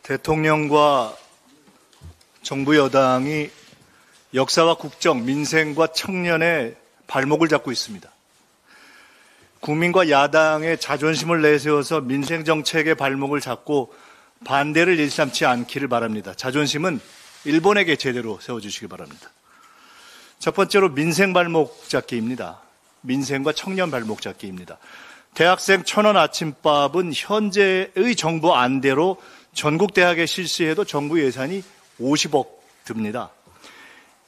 대통령과 정부 여당이 역사와 국정, 민생과 청년의 발목을 잡고 있습니다. 국민과 야당의 자존심을 내세워서 민생정책의 발목을 잡고 반대를 일삼지 않기를 바랍니다. 자존심은 일본에게 제대로 세워주시기 바랍니다. 첫 번째로 민생 발목 잡기입니다. 민생과 청년 발목 잡기입니다. 대학생 1,000원 아침밥은 현재의 정부 안대로 전국 대학에 실시해도 정부 예산이 50억 듭니다.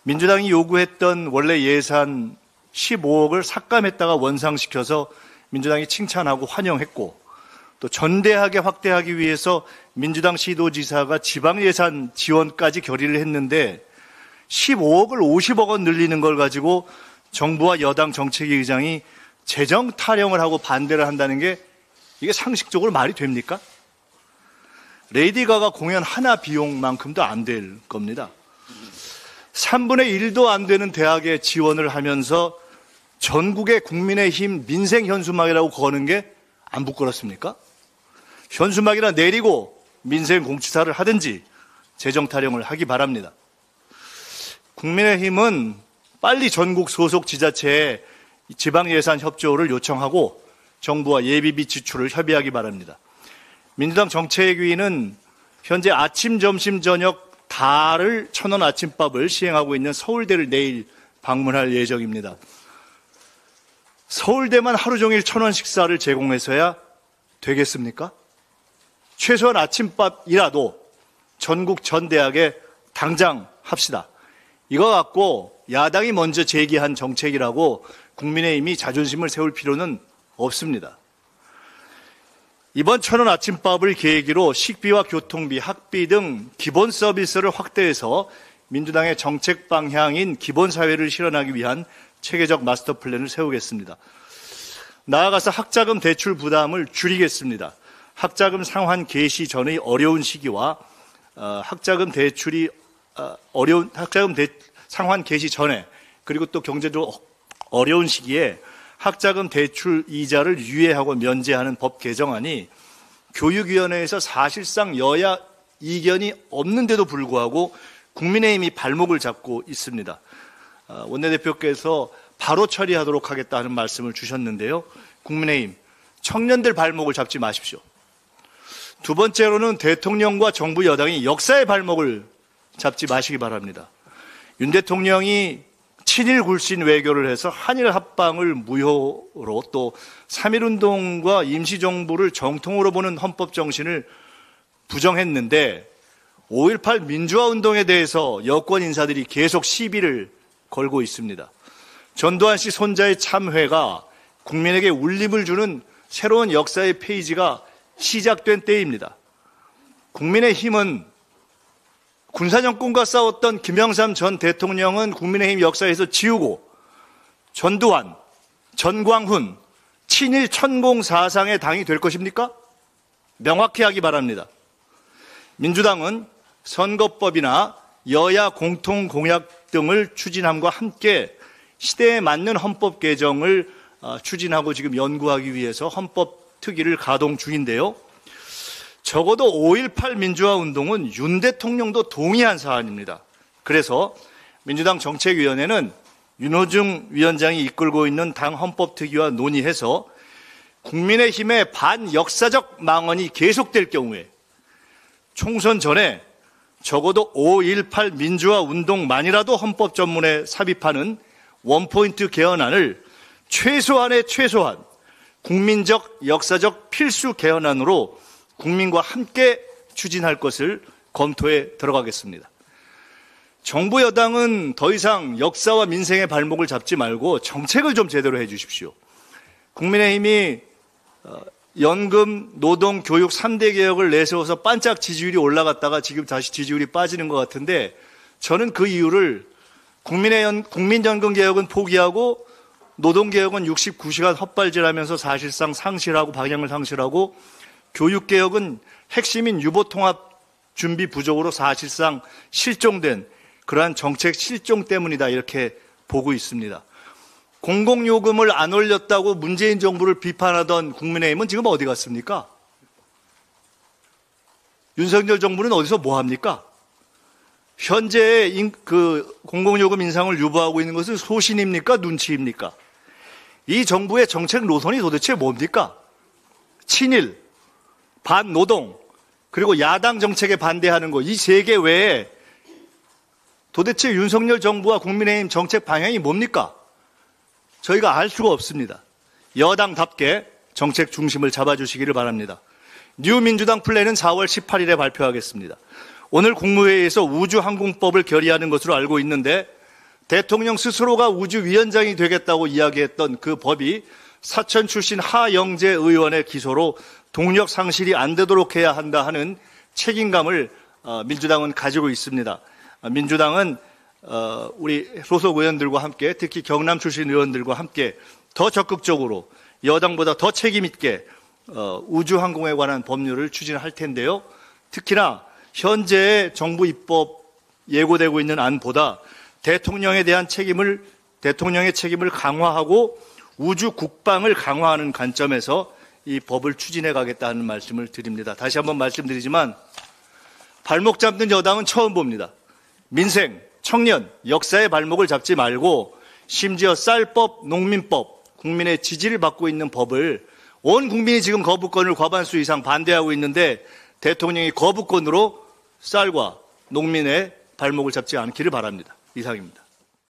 민주당이 요구했던 원래 예산 15억을 삭감했다가 원상시켜서 민주당이 칭찬하고 환영했고, 또 전대학에 확대하기 위해서 민주당 시도지사가 지방 예산 지원까지 결의를 했는데 15억을 50억 원 늘리는 걸 가지고 정부와 여당 정책위 의장이 재정 타령을 하고 반대를 한다는 게 이게 상식적으로 말이 됩니까? 레이디 가가 공연 하나 비용만큼도 안 될 겁니다. 3분의 1도 안 되는 대학에 지원을 하면서 전국의 국민의힘 민생 현수막이라고 거는 게 안 부끄럽습니까? 현수막이나 내리고 민생 공치사를 하든지 재정 타령을 하기 바랍니다. 국민의힘은 빨리 전국 소속 지자체에 지방 예산 협조를 요청하고 정부와 예비비 지출을 협의하기 바랍니다. 민주당 정책위는 현재 아침, 점심, 저녁 다를 1,000원 아침밥을 시행하고 있는 서울대를 내일 방문할 예정입니다. 서울대만 하루 종일 1,000원 식사를 제공해서야 되겠습니까? 최소한 아침밥이라도 전국 전 대학에 당장 합시다. 이거 갖고 야당이 먼저 제기한 정책이라고 국민의힘이 자존심을 세울 필요는 없습니다. 이번 1,000원 아침밥을 계기로 식비와 교통비, 학비 등 기본 서비스를 확대해서 민주당의 정책 방향인 기본사회를 실현하기 위한 체계적 마스터 플랜을 세우겠습니다. 나아가서 학자금 대출 부담을 줄이겠습니다. 학자금 상환 개시 전의 어려운 시기와 학자금 상환 개시 전에, 그리고 또 경제적으로 어려운 시기에 학자금 대출 이자를 유예하고 면제하는 법 개정안이 교육위원회에서 사실상 여야 이견이 없는데도 불구하고 국민의힘이 발목을 잡고 있습니다. 원내대표께서 바로 처리하도록 하겠다는 말씀을 주셨는데요. 국민의힘, 청년들 발목을 잡지 마십시오. 두 번째로는 대통령과 정부 여당이 역사의 발목을 잡지 마시기 바랍니다. 윤 대통령이 친일 굴신 외교를 해서 한일 합방을 무효로, 또 3.1운동과 임시정부를 정통으로 보는 헌법 정신을 부정했는데 5.18 민주화운동에 대해서 여권 인사들이 계속 시비를 걸고 있습니다. 전두환 씨 손자의 참회가 국민에게 울림을 주는 새로운 역사의 페이지가 시작된 때입니다. 국민의힘은 군사정권과 싸웠던 김영삼 전 대통령은 국민의힘 역사에서 지우고 전두환, 전광훈, 친일 천공 사상의 당이 될 것입니까? 명확히 하기 바랍니다. 민주당은 선거법이나 여야 공통공약 등을 추진함과 함께 시대에 맞는 헌법 개정을 추진하고 지금 연구하기 위해서 헌법특위를 가동 중인데요. 적어도 5.18 민주화운동은 윤 대통령도 동의한 사안입니다. 그래서 민주당 정책위원회는 윤호중 위원장이 이끌고 있는 당 헌법특위와 논의해서 국민의힘의 반역사적 망언이 계속될 경우에 총선 전에 적어도 5.18 민주화운동만이라도 헌법 전문에 삽입하는 원포인트 개헌안을 최소한의 최소한 국민적, 역사적 필수 개헌안으로 국민과 함께 추진할 것을 검토에 들어가겠습니다. 정부 여당은 더 이상 역사와 민생의 발목을 잡지 말고 정책을 좀 제대로 해 주십시오. 국민의힘이 연금, 노동, 교육 3대 개혁을 내세워서 반짝 지지율이 올라갔다가 지금 다시 지지율이 빠지는 것 같은데, 저는 그 이유를 국민연금 개혁은 포기하고 노동개혁은 69시간 헛발질하면서 사실상 상실하고 방향을 상실하고, 교육개혁은 핵심인 유보통합 준비 부족으로 사실상 실종된 그러한 정책 실종 때문이다, 이렇게 보고 있습니다. 공공요금을 안 올렸다고 문재인 정부를 비판하던 국민의힘은 지금 어디 갔습니까? 윤석열 정부는 어디서 뭐 합니까? 현재 공공요금 인상을 유보하고 있는 것은 소신입니까? 눈치입니까? 이 정부의 정책 노선이 도대체 뭡니까? 친일, 반노동, 그리고 야당 정책에 반대하는 것, 이 세 개 외에 도대체 윤석열 정부와 국민의힘 정책 방향이 뭡니까? 저희가 알 수가 없습니다. 여당답게 정책 중심을 잡아주시기를 바랍니다. 뉴민주당 플랜은 4월 18일에 발표하겠습니다. 오늘 국무회의에서 우주항공법을 결의하는 것으로 알고 있는데 대통령 스스로가 우주위원장이 되겠다고 이야기했던 그 법이 사천 출신 하영재 의원의 기소로 동력 상실이 안 되도록 해야 한다 하는 책임감을 민주당은 가지고 있습니다. 민주당은 우리 소속 의원들과 함께, 특히 경남 출신 의원들과 함께 더 적극적으로 여당보다 더 책임 있게 우주항공에 관한 법률을 추진할 텐데요. 특히나 현재 정부 입법 예고되고 있는 안보다 대통령의 책임을 강화하고 우주 국방을 강화하는 관점에서 이 법을 추진해 가겠다는 말씀을 드립니다. 다시 한번 말씀드리지만 발목 잡는 여당은 처음 봅니다. 민생, 청년, 역사의 발목을 잡지 말고 심지어 쌀법, 농민법, 국민의 지지를 받고 있는 법을 온 국민이 지금 거부권을 과반수 이상 반대하고 있는데 대통령이 거부권으로 쌀과 농민의 발목을 잡지 않기를 바랍니다. 이상입니다.